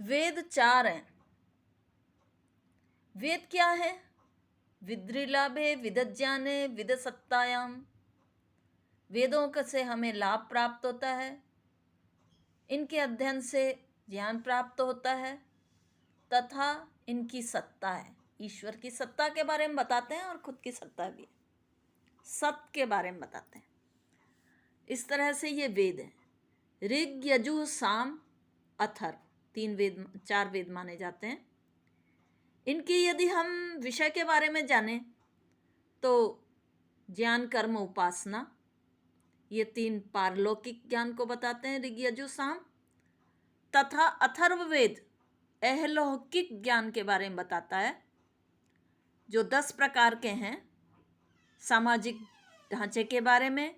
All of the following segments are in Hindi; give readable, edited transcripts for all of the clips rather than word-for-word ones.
वेद चार हैं। वेद क्या है? विद्रिलाभे विदज्ञाने विदसत्तायाम। वेदों से हमें लाभ प्राप्त होता है, इनके अध्ययन से ज्ञान प्राप्त होता है तथा इनकी सत्ता है। ईश्वर की सत्ता के बारे में बताते हैं और खुद की सत्ता भी है, सत्य के बारे में बताते हैं। इस तरह से ये वेद है। ऋग यजु साम अथर्व, तीन वेद, चार वेद माने जाते हैं। इनकी यदि हम विषय के बारे में जाने तो ज्ञान कर्म उपासना, ये तीन पारलौकिक ज्ञान को बताते हैं, ऋग यजु साम। तथा अथर्ववेद अहलौकिक ज्ञान के बारे में बताता है, जो 10 प्रकार के हैं। सामाजिक ढांचे के बारे में,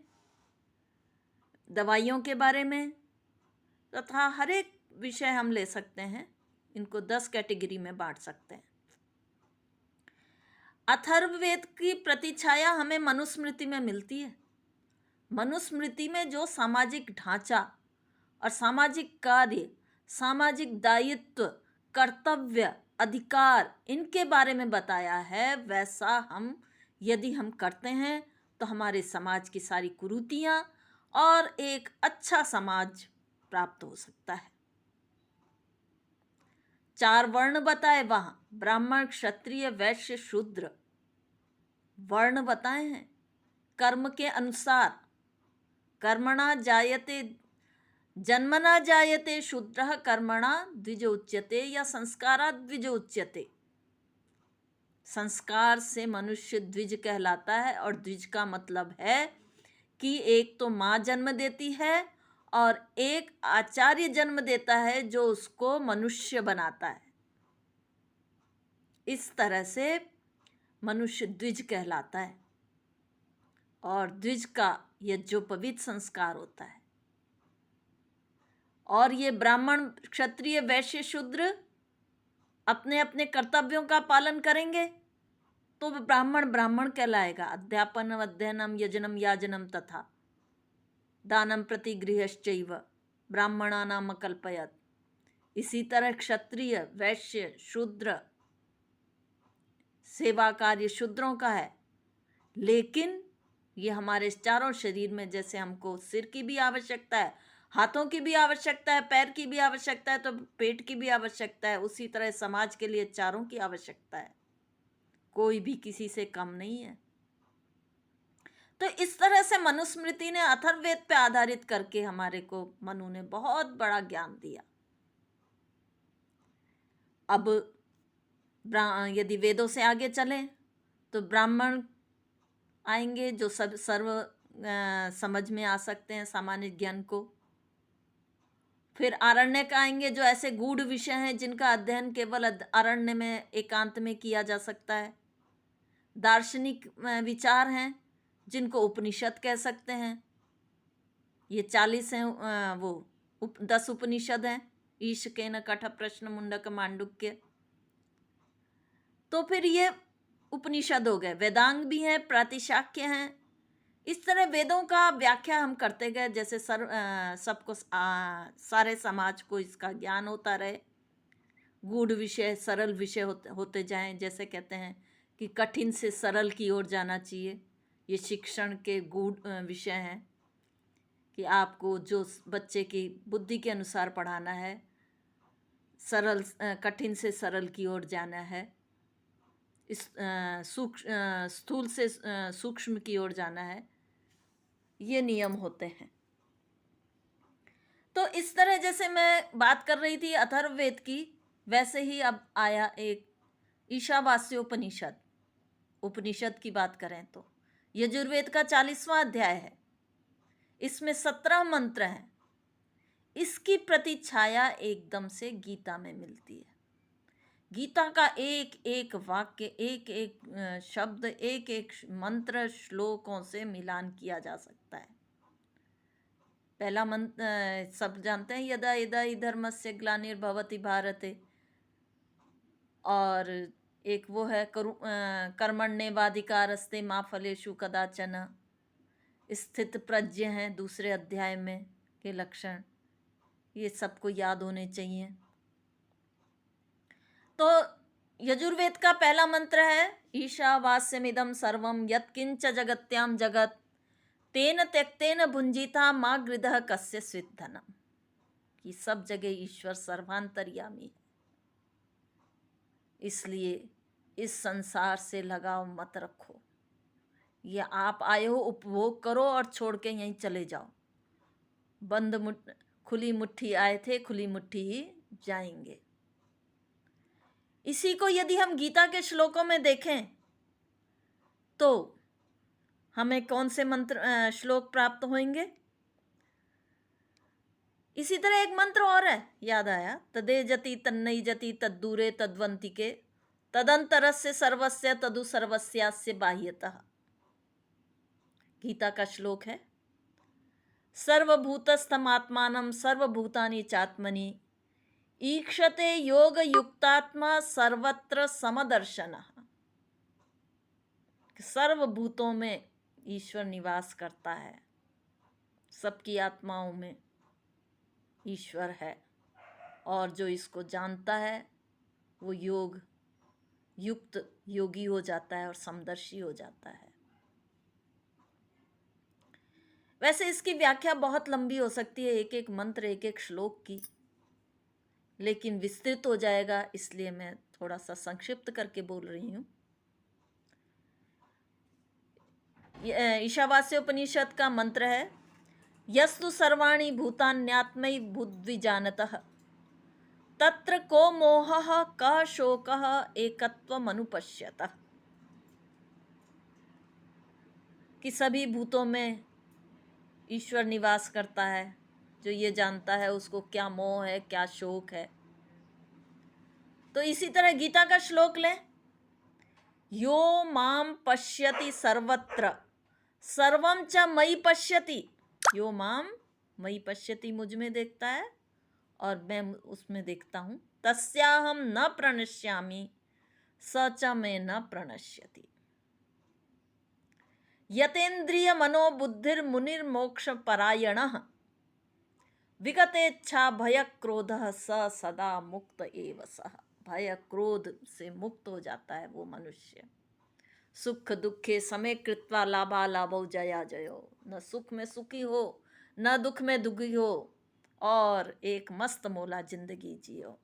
दवाइयों के बारे में, तथा हर एक विषय हम ले सकते हैं, इनको 10 कैटेगरी में बांट सकते हैं। अथर्ववेद की प्रतिछाया हमें मनुस्मृति में मिलती है। मनुस्मृति में जो सामाजिक ढांचा और सामाजिक कार्य, सामाजिक दायित्व, कर्तव्य, अधिकार, इनके बारे में बताया है, वैसा हम यदि हम करते हैं तो हमारे समाज की सारी कुरीतियां और एक अच्छा समाज प्राप्त हो सकता है। 4 वर्ण बताए वहां, ब्राह्मण, क्षत्रिय, वैश्य, शूद्र, वर्ण बताए हैं। कर्म के अनुसार, कर्मणा जायते, जन्मना जायते शूद्रः कर्मणा द्विजोच्यते या संस्कारात् द्विजोच्यते। संस्कार से मनुष्य द्विज कहलाता है, और द्विज का मतलब है कि एक तो माँ जन्म देती है और एक आचार्य जन्म देता है जो उसको मनुष्य बनाता है। इस तरह से मनुष्य द्विज कहलाता है, और द्विज का यज्ञोपवीत संस्कार होता है। और ये ब्राह्मण, क्षत्रिय, वैश्य, शूद्र अपने अपने कर्तव्यों का पालन करेंगे तो ब्राह्मण ब्राह्मण कहलाएगा। अध्यापनम, अध्ययनम, यजनम, याजनम तथा दानम प्रतिगृहश्चैव ब्राह्मणानाम अकल्पयत्। इसी तरह क्षत्रिय, वैश्य, शूद्र, सेवा कार्य शूद्रों का है। लेकिन ये हमारे चारों शरीर में, जैसे हमको सिर की भी आवश्यकता है, हाथों की भी आवश्यकता है, पैर की भी आवश्यकता है, तो पेट की भी आवश्यकता है, उसी तरह समाज के लिए चारों की आवश्यकता है। कोई भी किसी से कम नहीं है। तो इस तरह से मनुस्मृति ने अथर्ववेद पे आधारित करके हमारे को, मनु ने बहुत बड़ा ज्ञान दिया। अब यदि वेदों से आगे चलें तो ब्राह्मण आएंगे, जो सब सर्व समझ में आ सकते हैं सामान्य ज्ञान को। फिर आरण्यक आएंगे, जो ऐसे गूढ़ विषय हैं जिनका अध्ययन केवल अरण्य में एकांत में किया जा सकता है। दार्शनिक विचार हैं जिनको उपनिषद कह सकते हैं। ये 40 हैं, वो 10 उपनिषद हैं, ईश, केन, कठ, प्रश्न, मुंडक, मांडुक्य। तो फिर ये उपनिषद हो गए। वेदांग भी हैं, प्रातिशाख्य हैं। इस तरह वेदों का व्याख्या हम करते गए, जैसे सबको सारे समाज को इसका ज्ञान होता रहे। गूढ़ विषय सरल विषय होते जाएं। जैसे कहते हैं कि कठिन से सरल की ओर जाना चाहिए। ये शिक्षण के गूढ़ विषय हैं कि आपको जो बच्चे की बुद्धि के अनुसार पढ़ाना है, सरल, कठिन से सरल की ओर जाना है, इस स्थूल से सूक्ष्म की ओर जाना है, ये नियम होते हैं। तो इस तरह जैसे मैं बात कर रही थी अथर्ववेद की, वैसे ही अब आया एक ईशावास्योपनिषद। उपनिषद की बात करें तो यजुर्वेद का 40वां अध्याय है। इसमें 17 मंत्र हैं। इसकी प्रतिछाया एकदम से गीता में मिलती है। गीता का एक एक वाक्य, एक एक शब्द, एक एक मंत्र श्लोकों से मिलान किया जा सकता है। पहला मंत्र सब जानते हैं, यदा यदा हि धर्मस्य ग्लानिर्भवति भारते। और एक वो है कर्मण्येवाधिकारस्ते मा फलेषु कदाचन। स्थित प्रज्ञ हैं दूसरे अध्याय में के लक्षण, ये सबको याद होने चाहिए। तो यजुर्वेद का पहला मंत्र है ईशावास्यमिदं सर्वं यत्किंच जगत्याम जगत तेन त्यक्तेन भुंजिता मा गृधः कस्य स्विद्धनम, कि सब जगह ईश्वर सर्वांतर्यामी है, इसलिए इस संसार से लगाव मत रखो। ये आप आए हो, उपभोग करो और छोड़ के यहीं चले जाओ। खुली मुट्ठी आए थे, खुली मुट्ठी ही जाएंगे। इसी को यदि हम गीता के श्लोकों में देखें तो हमें कौन से मंत्र श्लोक प्राप्त होंगे? इसी तरह एक मंत्र और है, याद आया, तदे जति तन्नई जति तद्दूरे तद्वंति के तदंतरस्य सर्वस्य तदु सर्वस्यास्य बाह्यतः। गीता का श्लोक है सर्वभूतस्थमात्मानं सर्वभूतानि चात्मनि ईक्षते योग युक्तात्मा सर्वत्र समदर्शनः। सर्वभूतों में ईश्वर निवास करता है, सबकी आत्माओं में ईश्वर है, और जो इसको जानता है वो योग युक्त योगी हो जाता है और समदर्शी हो जाता है। वैसे इसकी व्याख्या बहुत लंबी हो सकती है, एक एक मंत्र एक एक श्लोक की, लेकिन विस्तृत हो जाएगा, इसलिए मैं थोड़ा सा संक्षिप्त करके बोल रही हूँ। ईशावास्योपनिषद का मंत्र है यस्तु सर्वाणि भूतान्यात्मै बुद्धिजानतः तत्र को मोहः कः शोकः एकत्वमनुपश्यतः। कि सभी भूतों में ईश्वर निवास करता है, जो ये जानता है उसको क्या मोह है, क्या शोक है। तो इसी तरह गीता का श्लोक लें, यो माम पश्यति सर्वत्र सर्वं च मयि पश्यति। यो माम मयि पश्यति, मुझ में देखता है और मैं उसमें देखता हूँ। तस्याहम न प्रणश्यामि स च मे न प्रणश्यति। यतेन्द्रिय मनोबुद्धिर्मुनिर्मोक्ष परायणः विगतेच्छा भय क्रोधः स सदा मुक्त एव सः। भय क्रोध से मुक्त हो जाता है वो मनुष्य। सुख दुखे समय कृत्वा लाभा लाभो जया जयो। न सुख में सुखी हो, न दुख में दुखी हो, और एक मस्त मोला जिंदगी जियो।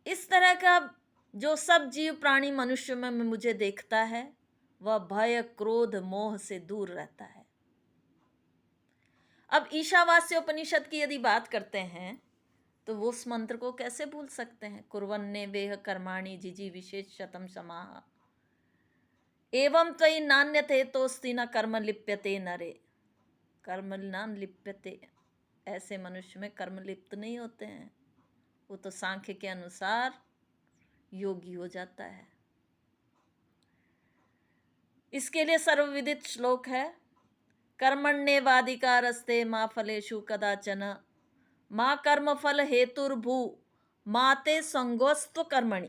इस तरह का जो सब जीव प्राणी मनुष्य में मुझे देखता है वह भय क्रोध मोह से दूर रहता है। अब ईशावास्योपनिषद की यदि बात करते हैं तो वो उस मंत्र को कैसे भूल सकते हैं? कुर्वन्ने वेह कर्माणि जिजी विशेष शतम समाह एवं त्वयि नान्यते तोस्ति न कर्म लिप्यते नरे। कर्म न लिप्यते, ऐसे मनुष्य में कर्म लिप्त नहीं होते हैं, वो तो सांख्य के अनुसार योगी हो जाता है। इसके लिए सर्वविदित श्लोक है कर्मण्येवाधिकारस्ते मा फलेषु कदाचन मा कर्म फल हेतुर्भू माते संगोस्त्व कर्मणि।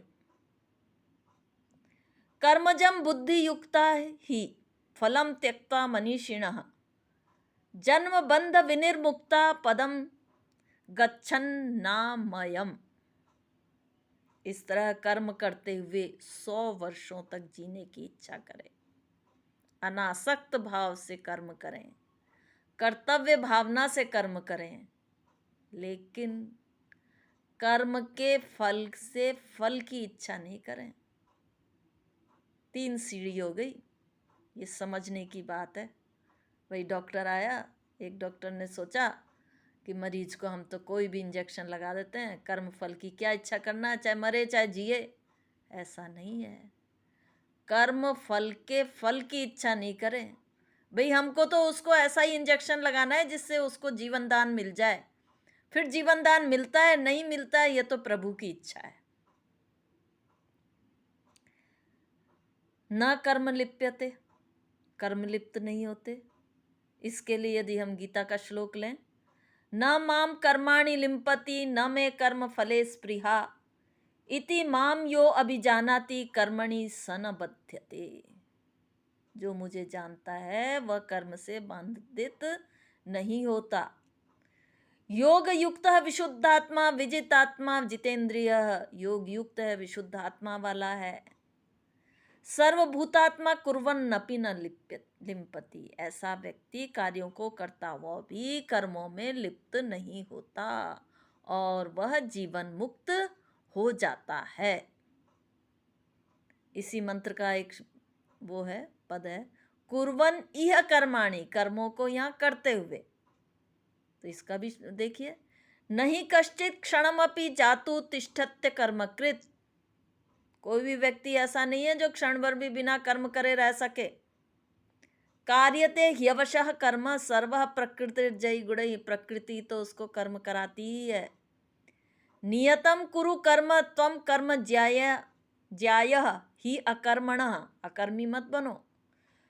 कर्मजं बुद्धि युक्ता ही फलम त्यक्ता मनीषिणः जन्म बंध विनिर्मुक्ता पदम गच्छन्नामयम्। इस तरह कर्म करते हुए 100 वर्षों तक जीने की इच्छा करें, अनासक्त भाव से कर्म करें, कर्तव्य भावना से कर्म करें, लेकिन कर्म के फल से फल की इच्छा नहीं करें। 3 सीढ़ी हो गई, ये समझने की बात है। वही डॉक्टर आया, एक डॉक्टर ने सोचा कि मरीज को हम तो कोई भी इंजेक्शन लगा देते हैं, कर्म फल की क्या इच्छा करना है, चाहे मरे चाहे जिए। ऐसा नहीं है, कर्म फल के फल की इच्छा नहीं करें। भाई हमको तो उसको ऐसा ही इंजेक्शन लगाना है जिससे उसको जीवन दान मिल जाए, फिर जीवन दान मिलता है नहीं मिलता है ये तो प्रभु की इच्छा है। न कर्म लिप्यते, कर्म लिप्त नहीं होते। इसके लिए यदि हम गीता का श्लोक लें, न माम कर्माणि लिम्पति न मे कर्म फले स्पृहा इति माम यो अभिजानाति कर्मणि सन बध्यते। जो मुझे जानता है वह कर्म से बंधित नहीं होता। योग युक्त है विशुद्धात्मा विजितात्मा जितेंद्रिय, योग युक्त है विशुद्ध आत्मा वाला है। सर्वभूतात्मा कुर्वन् नपि न लिम्पति, ऐसा व्यक्ति कार्यों को करता हुआ भी कर्मों में लिप्त नहीं होता और वह जीवन मुक्त हो जाता है। इसी मंत्र का एक वो है पद है, कुर्वन् इह कर्माणि, कर्मों को यहाँ करते हुए। तो इसका भी देखिए, नहीं कश्चित क्षणमपि जातु तिष्ठत्य कर्मकृत, कोई भी व्यक्ति ऐसा नहीं है जो क्षण भर भी बिना कर्म करे रह सके। कार्यते ह्यवशः कर्म सर्वः प्रकृतिर्जयी गुणैः, प्रकृति तो उसको कर्म कराती ही है। नियतम कुरु कर्म त्वम कर्म ज्यायः ही अकर्मणः, अकर्मी मत बनो।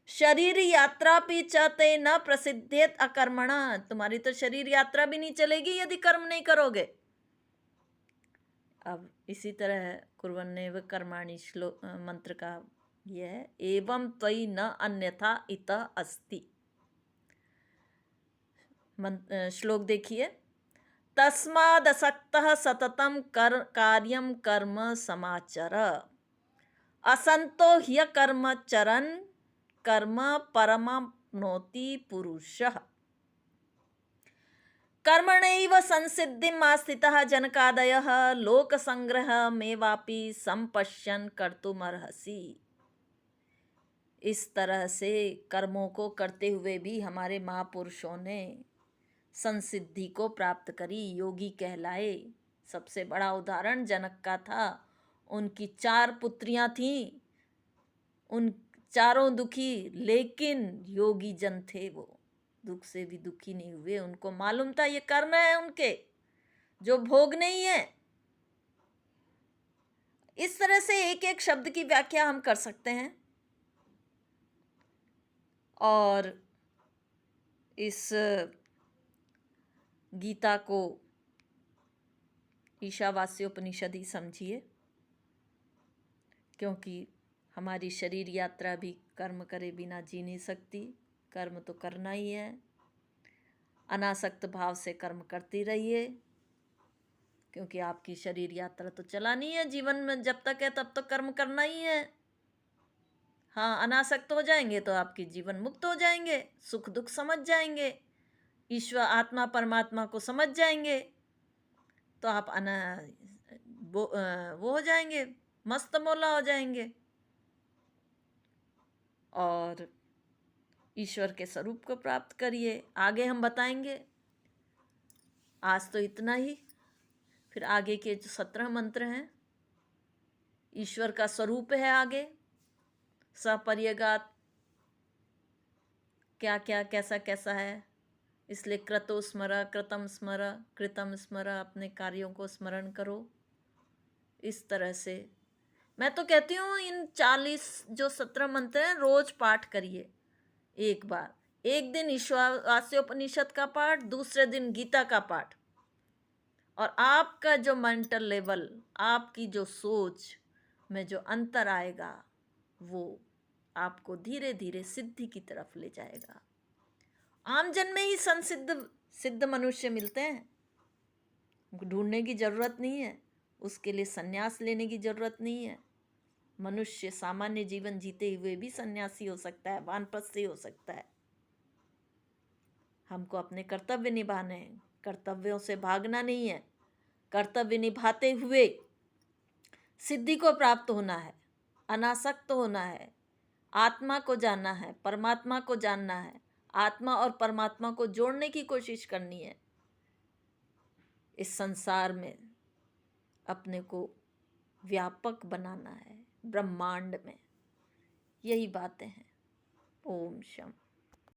शरीर यात्रा भी चते न प्रसिद्धेत अकर्मणः, तुम्हारी तो शरीर यात्रा भी नहीं चलेगी यदि कर्म नहीं करोगे। अब इसी तरह है कुर्वन्नेव कर्माणि श्लोक मंत्र का यह है, एवं त्वयि न अन्यथा इतः अस्ति। श्लोक देखिए, तस्मादसक्तः सततं कार्यं कर्म समाचर, असंतो ह्यकर्म चरन् कर्म परमाप्नोति पुरुषः। कर्मणैव संसिद्धिम् आस्थितः जनकादयः लोकसंग्रहमेवापि संपश्यन् कर्तुमर्हसि। इस तरह से कर्मों को करते हुए भी हमारे महापुरुषों ने संसिद्धि को प्राप्त करी, योगी कहलाए। सबसे बड़ा उदाहरण जनक का था। उनकी 4 पुत्रियां थीं, उन चारों दुखी, लेकिन योगी जन थे, वो दुख से भी दुखी नहीं हुए। उनको मालूम था ये कर्म है उनके जो भोग नहीं है। इस तरह से एक एक शब्द की व्याख्या हम कर सकते हैं। और इस गीता को ईशावास्योपनिषद ही समझिए, क्योंकि हमारी शरीर यात्रा भी कर्म करे बिना जी नहीं सकती। कर्म तो करना ही है। अनासक्त भाव से कर्म करती रहिए, क्योंकि आपकी शरीर यात्रा तो चलानी है जीवन में। जब तक है तब तो कर्म करना ही है। हाँ, अनासक्त हो जाएंगे तो आपकी जीवन मुक्त हो जाएंगे, सुख दुख समझ जाएंगे, ईश्वर आत्मा परमात्मा को समझ जाएंगे, तो आप वो हो जाएंगे, मस्त मौला हो जाएंगे और ईश्वर के स्वरूप को प्राप्त करिए। आगे हम बताएंगे। आज तो इतना ही, फिर आगे के जो 17 मंत्र हैं, ईश्वर का स्वरूप है आगे, सपर्यगात क्या क्या कैसा कैसा है। इसलिए क्रतो स्मर, कृतम स्मर, कृतम स्मर, अपने कार्यों को स्मरण करो। इस तरह से मैं तो कहती हूँ इन 40 जो 17 मंत्र हैं रोज पाठ करिए। एक बार, एक दिन ईशावास्योपनिषद का पाठ, दूसरे दिन गीता का पाठ, और आपका जो मेंटल लेवल, आपकी जो सोच में जो अंतर आएगा, वो आपको धीरे धीरे सिद्धि की तरफ ले जाएगा। आम जन में ही सिद्ध मनुष्य मिलते हैं, ढूंढने की जरूरत नहीं है, उसके लिए संन्यास लेने की जरूरत नहीं है। मनुष्य सामान्य जीवन जीते हुए भी सन्यासी हो सकता है, वानप्रस्थी हो सकता है। हमको अपने कर्तव्य निभाने हैं, कर्तव्यों से भागना नहीं है। कर्तव्य निभाते हुए सिद्धि को प्राप्त होना है, अनासक्त होना है, आत्मा को जानना है, परमात्मा को जानना है, आत्मा और परमात्मा को जोड़ने की कोशिश करनी है। इस संसार में अपने को व्यापक बनाना है, ब्रह्मांड में। यही बातें हैं। ओम शम।